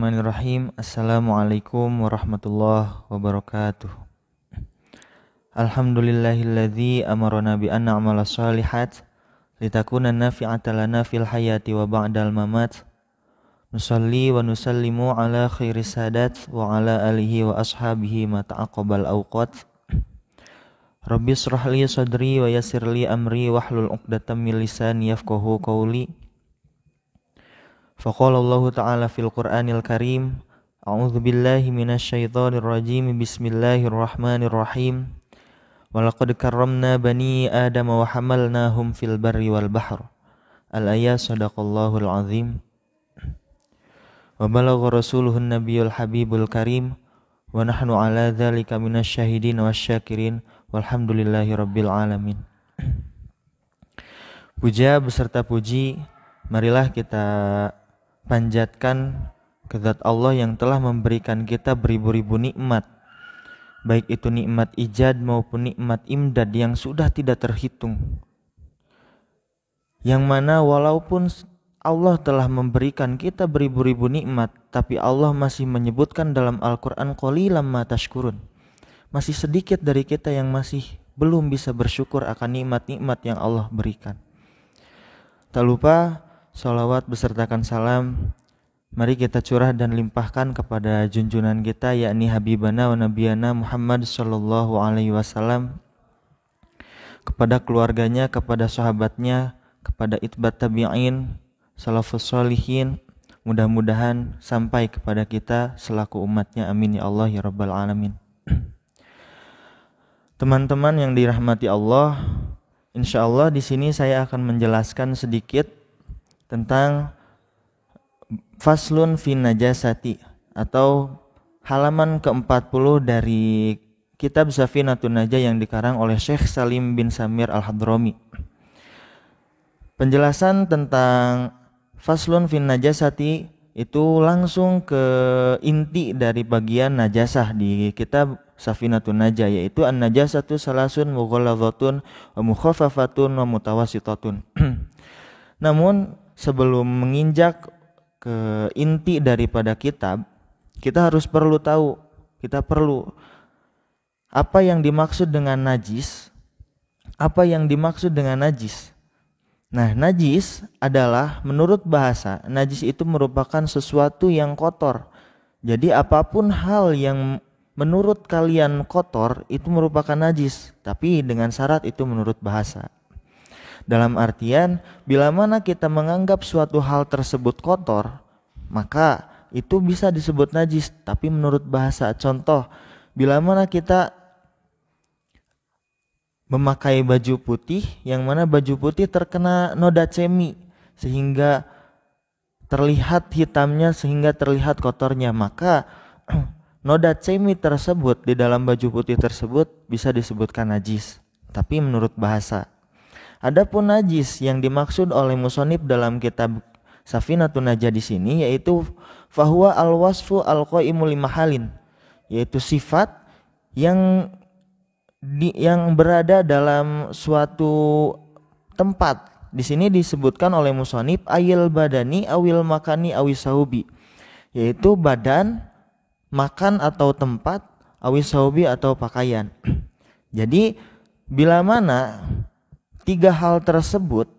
Bismillahirrahmanirrahim. Assalamualaikum warahmatullahi wabarakatuh. Alhamdulillahilladzi amarana bi an na'mala shalihat litakuna nafi'atan lana fil hayati wa ba'dal mamat. Nusalli wa nusallimu ala khairis sadat wa ala alihi wa ashabihi ma ta'aqabal awqat. Rabbi shrah li sadri wa yassir li amri wahlul 'uqdatam min lisani yafqahu qawli. Faqala Allah Ta'ala fil Qur'anil Karim, A'udzu billahi minasyaitonir rajim. Bismillahirrahmanirrahim. Walaqad karramna bani Adam wa hamalnahum fil barri wal bahr. Al-ayat sadaqallahul azim. Wa balagha rasuluhun nabiyul habibul karim wa nahnu ala dzalika minasyahidin wasyakirin walhamdulillahi rabbil alamin. Puja beserta puji marilah kita panjatkan ke Zat Allah yang telah memberikan kita beribu-ribu nikmat, baik itu nikmat ijad maupun nikmat imdad yang sudah tidak terhitung, yang mana walaupun Allah telah memberikan kita beribu-ribu nikmat, tapi Allah masih menyebutkan dalam Al-Quran qalilan ma tashkurun, masih sedikit dari kita yang masih belum bisa bersyukur akan nikmat-nikmat yang Allah berikan. Tak lupa salawat besertakan salam mari kita curah dan limpahkan kepada junjungan kita, yakni Habibana wa Nabiyana Muhammad sallallahu alaihi wasallam, kepada keluarganya, kepada sahabatnya, kepada itbat tabi'in, salafus sholihin, mudah-mudahan sampai kepada kita selaku umatnya, amin ya Allah ya rabbal alamin. Teman-teman yang dirahmati Allah, insyaallah di sini saya akan menjelaskan sedikit tentang faslun fin najasati atau halaman ke-40 dari kitab Safinatun Najah yang dikarang oleh Syekh Salim bin Samir Al-Hadrami. Penjelasan tentang faslun fin najasati itu langsung ke inti dari bagian najasah di kitab Safinatun Najah, yaitu an-najasatu salasun mughalladhatun wa mukhaffafatun wa mutawassitatun. Namun sebelum menginjak ke inti daripada kitab, kita perlu tahu apa yang dimaksud dengan najis, apa yang dimaksud dengan najis. Nah, najis adalah menurut bahasa, najis itu merupakan sesuatu yang kotor. Jadi apapun hal yang menurut kalian kotor itu merupakan najis, tapi dengan syarat itu menurut bahasa. Dalam artian, bila mana kita menganggap suatu hal tersebut kotor, maka itu bisa disebut najis, tapi menurut bahasa. Contoh, bila mana kita memakai baju putih, yang mana baju putih terkena noda cemi, sehingga terlihat hitamnya, sehingga terlihat kotornya, maka noda cemi tersebut di dalam baju putih tersebut bisa disebutkan najis, tapi menurut bahasa. Adapun najis yang dimaksud oleh musonib dalam kitab Safinatun Najah di sini yaitu fahuwa al-wasfu al-qaimu limahalin, yaitu sifat yang berada dalam suatu tempat. Di sini disebutkan oleh musonib ayil badani awil makani awis saubi, yaitu badan, makan atau tempat, awis saubi atau pakaian. Jadi bila mana tiga hal tersebut,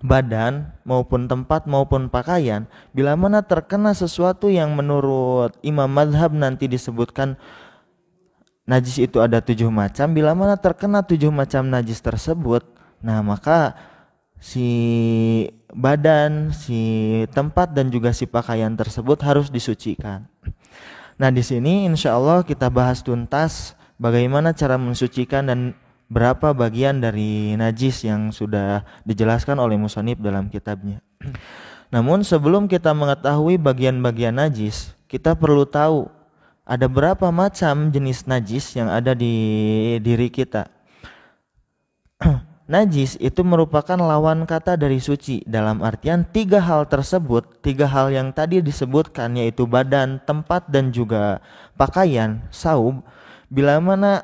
badan maupun tempat maupun pakaian, bila mana terkena sesuatu yang menurut imam madhab nanti disebutkan najis itu ada 7 macam, bila mana terkena 7 macam najis tersebut, nah maka si badan, si tempat dan juga si pakaian tersebut harus disucikan. Nah, di sini insyaallah kita bahas tuntas bagaimana cara mensucikan dan berapa bagian dari najis yang sudah dijelaskan oleh musannif dalam kitabnya. Namun sebelum kita mengetahui bagian-bagian najis, kita perlu tahu ada berapa macam jenis najis yang ada di diri kita. Najis itu merupakan lawan kata dari suci, dalam artian 3 hal tersebut, 3 hal yang tadi disebutkan, yaitu badan, tempat dan juga pakaian, saub, bila mana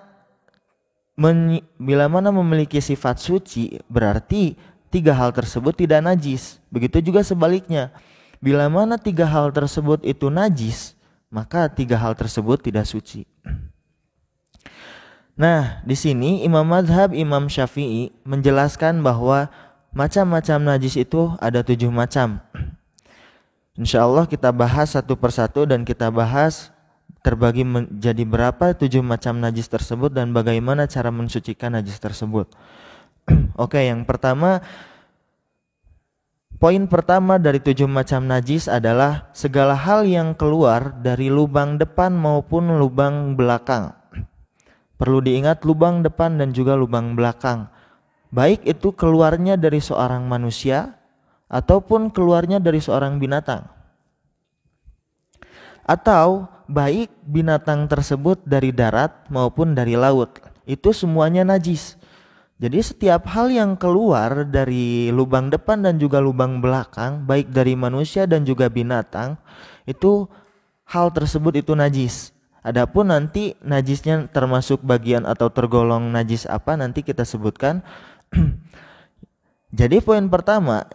memiliki sifat suci, berarti 3 hal tersebut tidak najis. Begitu juga sebaliknya, Bila mana 3 hal tersebut itu najis, maka 3 hal tersebut tidak suci. Nah, di sini Imam Mazhab Imam Syafi'i menjelaskan bahwa macam-macam najis itu ada 7 macam. Insya Allah kita bahas satu persatu dan kita bahas terbagi menjadi berapa 7 macam najis tersebut dan bagaimana cara mensucikan najis tersebut. Oke, yang pertama, poin pertama dari 7 macam najis adalah segala hal yang keluar dari lubang depan maupun lubang belakang. Perlu diingat, lubang depan dan juga lubang belakang. Baik itu keluarnya dari seorang manusia ataupun keluarnya dari seorang binatang. Atau baik binatang tersebut dari darat maupun dari laut. Itu semuanya najis. Jadi setiap hal yang keluar dari lubang depan dan juga lubang belakang, baik dari manusia dan juga binatang, itu hal tersebut itu najis. Adapun nanti najisnya termasuk bagian atau tergolong najis apa nanti kita sebutkan. Jadi poin pertama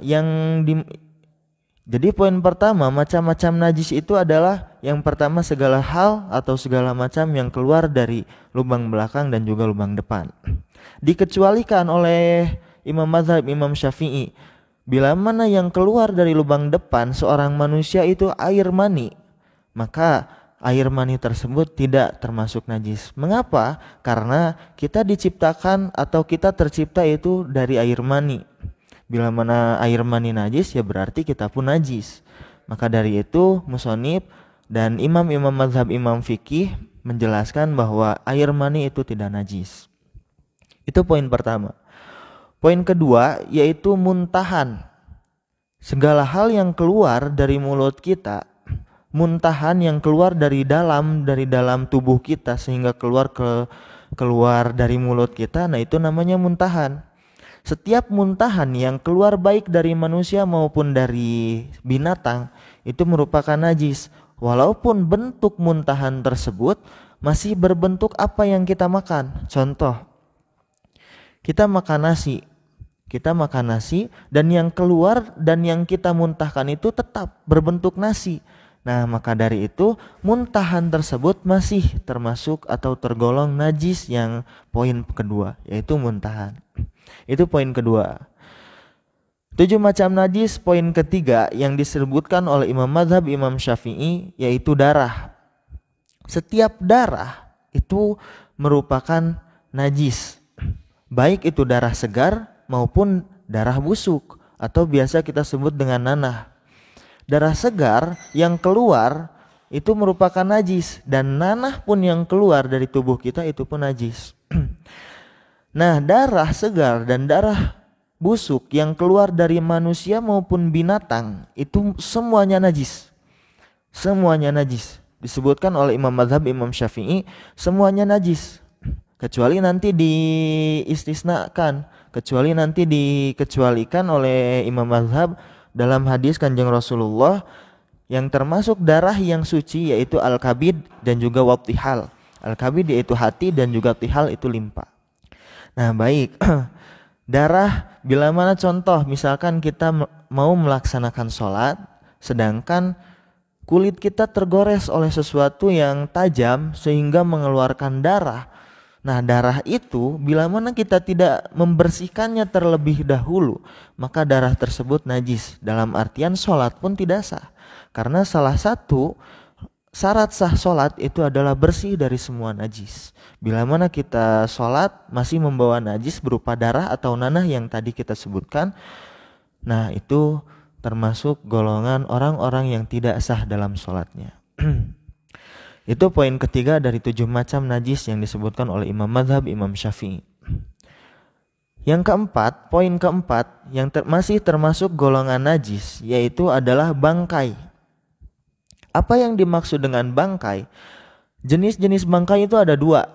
macam-macam najis itu adalah yang pertama segala hal atau segala macam yang keluar dari lubang belakang dan juga lubang depan. Dikecualikan oleh Imam Mazhab Imam Syafi'i, bila mana yang keluar dari lubang depan seorang manusia itu air mani, maka air mani tersebut tidak termasuk najis. Mengapa? Karena kita diciptakan atau kita tercipta itu dari air mani. Bila mana air mani najis, ya berarti kita pun najis. Maka dari itu musonib dan imam-imam mazhab imam fikih menjelaskan bahwa air mani itu tidak najis. Itu poin pertama. Poin kedua yaitu muntahan. Segala hal yang keluar dari mulut kita, muntahan yang keluar dari dalam tubuh kita sehingga keluar dari mulut kita, nah itu namanya muntahan. Setiap muntahan yang keluar baik dari manusia maupun dari binatang itu merupakan najis, walaupun bentuk muntahan tersebut masih berbentuk apa yang kita makan. Contoh, kita makan nasi dan yang keluar dan yang kita muntahkan itu tetap berbentuk nasi. Nah, maka dari itu muntahan tersebut masih termasuk atau tergolong najis yang poin kedua, yaitu muntahan. Itu poin kedua. 7 macam najis poin ketiga yang disebutkan oleh Imam Mazhab Imam Syafi'i yaitu darah. Setiap darah itu merupakan najis. Baik itu darah segar maupun darah busuk atau biasa kita sebut dengan nanah. Darah segar yang keluar itu merupakan najis dan nanah pun yang keluar dari tubuh kita itu pun najis. Nah, darah segar dan darah busuk yang keluar dari manusia maupun binatang itu semuanya najis. Semuanya najis. Disebutkan oleh Imam Mazhab Imam Syafi'i semuanya najis. Kecuali nanti dikecualikan oleh Imam Mazhab dalam hadis Kanjeng Rasulullah yang termasuk darah yang suci yaitu al-kabid dan juga wabtihal. Al-kabid yaitu hati dan juga tihal itu limpa. Nah, baik. Darah bila mana contoh misalkan kita mau melaksanakan sholat sedangkan kulit kita tergores oleh sesuatu yang tajam sehingga mengeluarkan darah. Nah, darah itu bila mana kita tidak membersihkannya terlebih dahulu, maka darah tersebut najis. Dalam artian sholat pun tidak sah. Karena salah satu syarat sah sholat itu adalah bersih dari semua najis. Bila mana kita sholat masih membawa najis berupa darah atau nanah yang tadi kita sebutkan, nah itu termasuk golongan orang-orang yang tidak sah dalam sholatnya. Itu poin ketiga dari 7 macam najis yang disebutkan oleh Imam Mazhab Imam Syafi'i. Yang keempat, poin keempat yang masih termasuk golongan najis yaitu adalah bangkai. Apa yang dimaksud dengan bangkai? Jenis-jenis bangkai itu ada 2.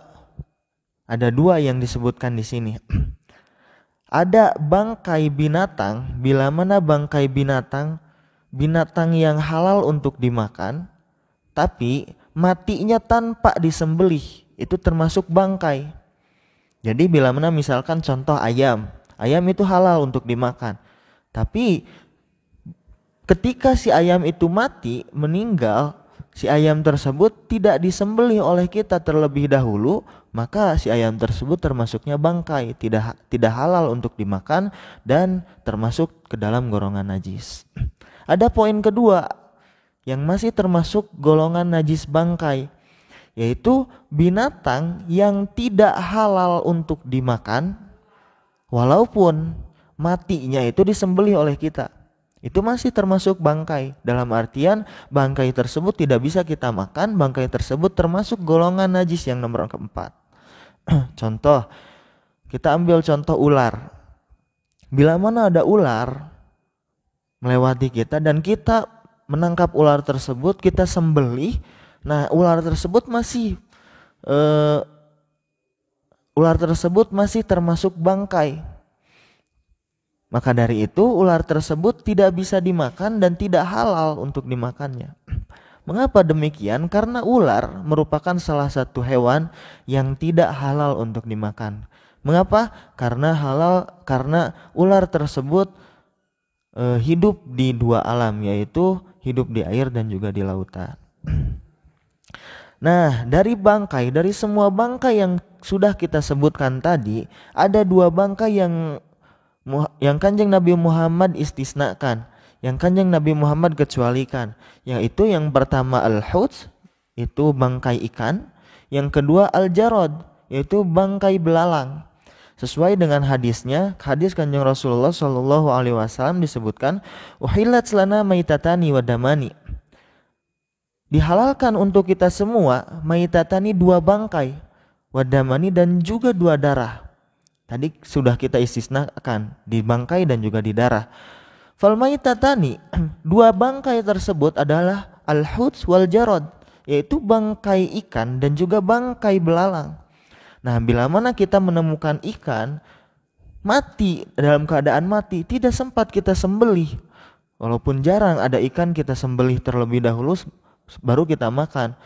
Ada 2 yang disebutkan di sini. Ada bangkai binatang, bila mana bangkai binatang yang halal untuk dimakan, tapi matinya tanpa disembelih, itu termasuk bangkai. Jadi bila mana misalkan contoh ayam itu halal untuk dimakan, tapi ketika si ayam itu mati, meninggal, si ayam tersebut tidak disembelih oleh kita terlebih dahulu, maka si ayam tersebut termasuknya bangkai, tidak halal untuk dimakan dan termasuk ke dalam golongan najis. Ada poin kedua yang masih termasuk golongan najis bangkai, yaitu binatang yang tidak halal untuk dimakan walaupun matinya itu disembelih oleh kita. Itu masih termasuk bangkai, dalam artian bangkai tersebut tidak bisa kita makan, bangkai tersebut termasuk golongan najis yang nomor keempat. Contoh, kita ambil contoh ular. Bila mana ada ular melewati kita dan kita menangkap ular tersebut, kita sembelih, nah ular tersebut masih termasuk bangkai. Maka dari itu ular tersebut tidak bisa dimakan dan tidak halal untuk dimakannya. Mengapa demikian? Karena ular merupakan salah satu hewan yang tidak halal untuk dimakan. Mengapa? Karena ular tersebut hidup di dua alam, yaitu hidup di air dan juga di lautan. Nah, dari semua bangkai yang sudah kita sebutkan tadi, ada dua bangkai yang Kanjeng Nabi Muhammad istisnakan, yang Kanjeng Nabi Muhammad kecualikan, yaitu yang pertama al-huts, itu bangkai ikan, yang kedua al-jarad, yaitu bangkai belalang. Sesuai dengan hadis Kanjeng Rasulullah Shallallahu Alaihi Wasallam disebutkan, uhillat lana maitatani wa damani. Dihalalkan untuk kita semua maitatani, dua bangkai, wadamani, dan juga dua darah. Tadi sudah kita istisnakan di bangkai dan juga di darah. Fal maitatani, dua bangkai tersebut adalah al-huts wal jarad, yaitu bangkai ikan dan juga bangkai belalang. Nah, bila mana kita menemukan ikan mati, dalam keadaan mati, tidak sempat kita sembelih. Walaupun jarang ada ikan kita sembelih terlebih dahulu baru kita makan.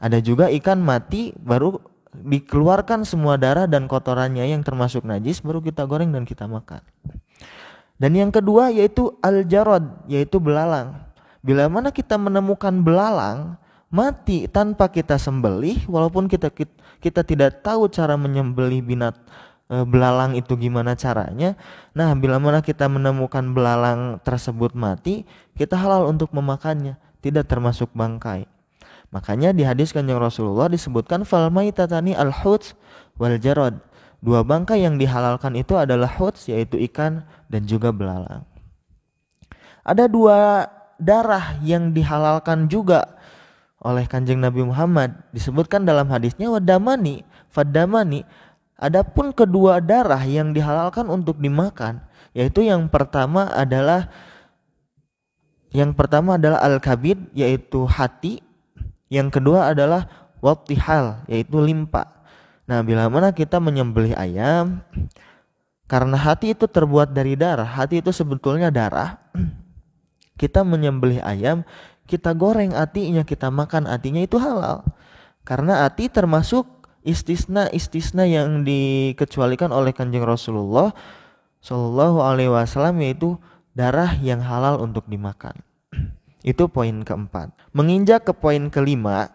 Ada juga ikan mati baru dikeluarkan semua darah dan kotorannya yang termasuk najis, baru kita goreng dan kita makan. Dan yang kedua yaitu al-jarad, yaitu belalang. Bila mana kita menemukan belalang mati tanpa kita sembelih, walaupun kita tidak tahu cara menyembelih belalang itu gimana caranya. Nah, bila mana kita menemukan belalang tersebut mati, kita halal untuk memakannya, tidak termasuk bangkai. Makanya di hadis Kanjeng Rasulullah disebutkan fal maitatani al-huts wal jarad. Dua bangkai yang dihalalkan itu adalah huts, yaitu ikan, dan juga belalang. Ada dua darah yang dihalalkan juga oleh Kanjeng Nabi Muhammad, disebutkan dalam hadisnya wadamani, fadamani. Adapun kedua darah yang dihalalkan untuk dimakan, yaitu yang pertama adalah al-kabid, yaitu hati. Yang kedua adalah wattihal, yaitu limpa. Nah, bila mana kita menyembelih ayam, karena hati itu terbuat dari darah, hati itu sebetulnya darah. Kita menyembelih ayam, kita goreng hatinya, kita makan hatinya, itu halal. Karena hati termasuk istisna yang dikecualikan oleh Kanjeng Rasulullah Shallallahu Alaihi Wasallam, yaitu darah yang halal untuk dimakan. Itu poin keempat. Menginjak ke poin kelima,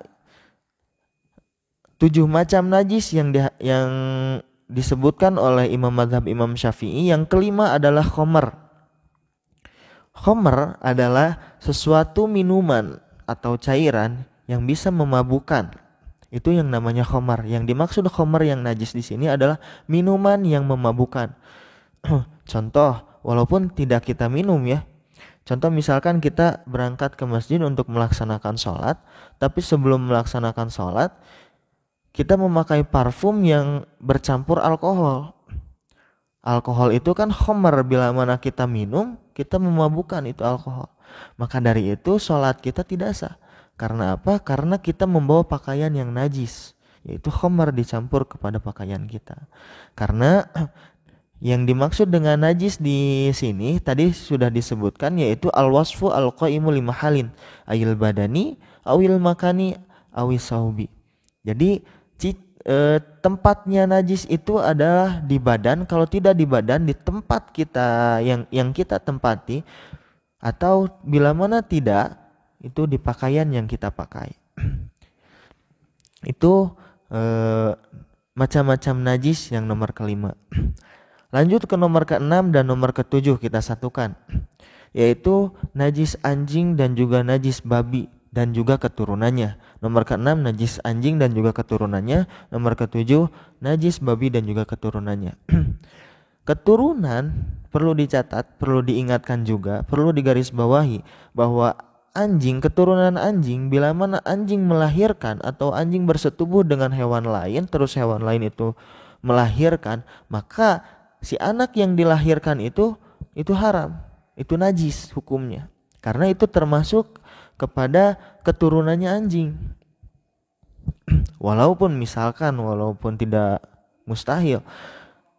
7 macam najis yang disebutkan oleh Imam Mazhab Imam Syafi'i. Yang kelima adalah khomer. Khomer adalah sesuatu minuman atau cairan yang bisa memabukkan. Itu yang namanya khomer. Yang dimaksud khomer yang najis di sini adalah minuman yang memabukkan. Contoh, walaupun tidak kita minum ya. Contoh misalkan kita berangkat ke masjid untuk melaksanakan sholat, tapi sebelum melaksanakan sholat kita memakai parfum yang bercampur alkohol. Alkohol itu kan khomer, bila mana kita minum kita memabukkan itu alkohol. Maka dari itu sholat kita tidak sah. Karena apa? Karena kita membawa pakaian yang najis, yaitu khomer dicampur kepada pakaian kita. Karena yang dimaksud dengan najis di sini tadi sudah disebutkan, yaitu al-wasfu al-qaimu limahalin ayil badani awil makani awis saubi. Jadi tempatnya najis itu adalah di badan, kalau tidak di badan, di tempat kita yang kita tempati atau bila mana tidak, itu di pakaian yang kita pakai. Itu macam-macam najis yang nomor kelima. Lanjut ke nomor keenam dan nomor ketujuh kita satukan, yaitu najis anjing dan juga najis babi dan juga keturunannya. Nomor keenam najis anjing dan juga keturunannya. Nomor ketujuh najis babi dan juga keturunannya. Keturunan perlu dicatat, perlu diingatkan juga, perlu digarisbawahi bahwa anjing, keturunan anjing, bila mana anjing melahirkan atau anjing bersetubuh dengan hewan lain, terus hewan lain itu melahirkan, maka si anak yang dilahirkan itu haram, itu najis hukumnya, karena itu termasuk kepada keturunannya anjing. Walaupun tidak mustahil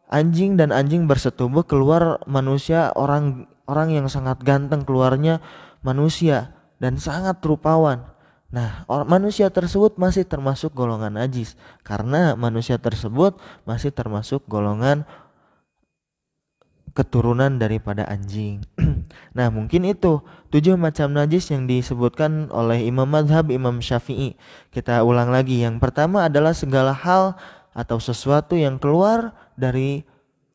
anjing dan anjing bersetubuh, keluar manusia, orang yang sangat ganteng keluarnya manusia dan sangat rupawan. Nah, manusia tersebut masih termasuk golongan najis karena manusia tersebut masih termasuk golongan keturunan daripada anjing. Nah, mungkin itu 7 macam najis yang disebutkan oleh Imam Madhab Imam Syafi'i. Kita ulang lagi. Yang pertama adalah segala hal atau sesuatu yang keluar dari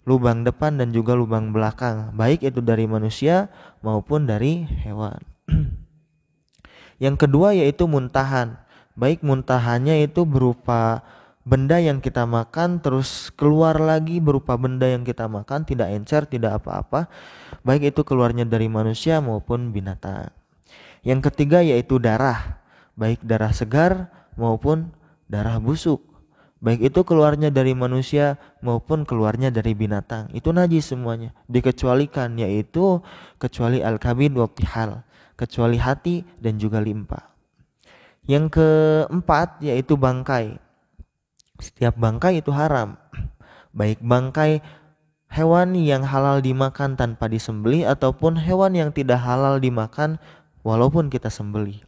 lubang depan dan juga lubang belakang, baik itu dari manusia maupun dari hewan. Yang kedua yaitu muntahan, baik muntahannya itu berupa benda yang kita makan terus keluar lagi berupa benda yang kita makan, tidak encer, tidak apa-apa, baik itu keluarnya dari manusia maupun binatang. Yang ketiga yaitu darah, baik darah segar maupun darah busuk, baik itu keluarnya dari manusia maupun keluarnya dari binatang, itu najis semuanya, dikecualikan yaitu kecuali al-kabid wa tihal, kecuali hati dan juga limpa. Yang keempat yaitu bangkai. Setiap bangkai itu haram, baik bangkai hewan yang halal dimakan tanpa disembelih ataupun hewan yang tidak halal dimakan walaupun kita sembelih.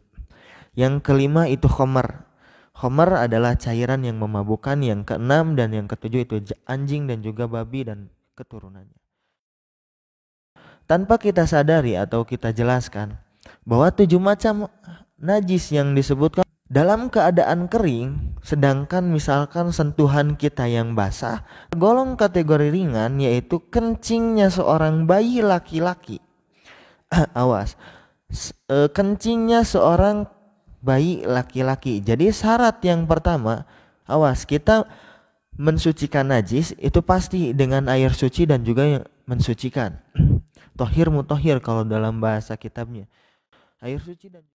Yang kelima itu khamar. Khamar adalah cairan yang memabukkan. Yang keenam dan yang ketujuh itu anjing dan juga babi dan keturunannya. Tanpa kita sadari atau kita jelaskan bahwa 7 macam najis yang disebutkan dalam keadaan kering, sedangkan misalkan sentuhan kita yang basah, tergolong kategori ringan, yaitu kencingnya seorang bayi laki-laki. Awas, kencingnya seorang bayi laki-laki. Jadi syarat yang pertama, awas, kita mensucikan najis itu pasti dengan air suci dan juga yang mensucikan. Tohir mutohir kalau dalam bahasa kitabnya. Air suci dan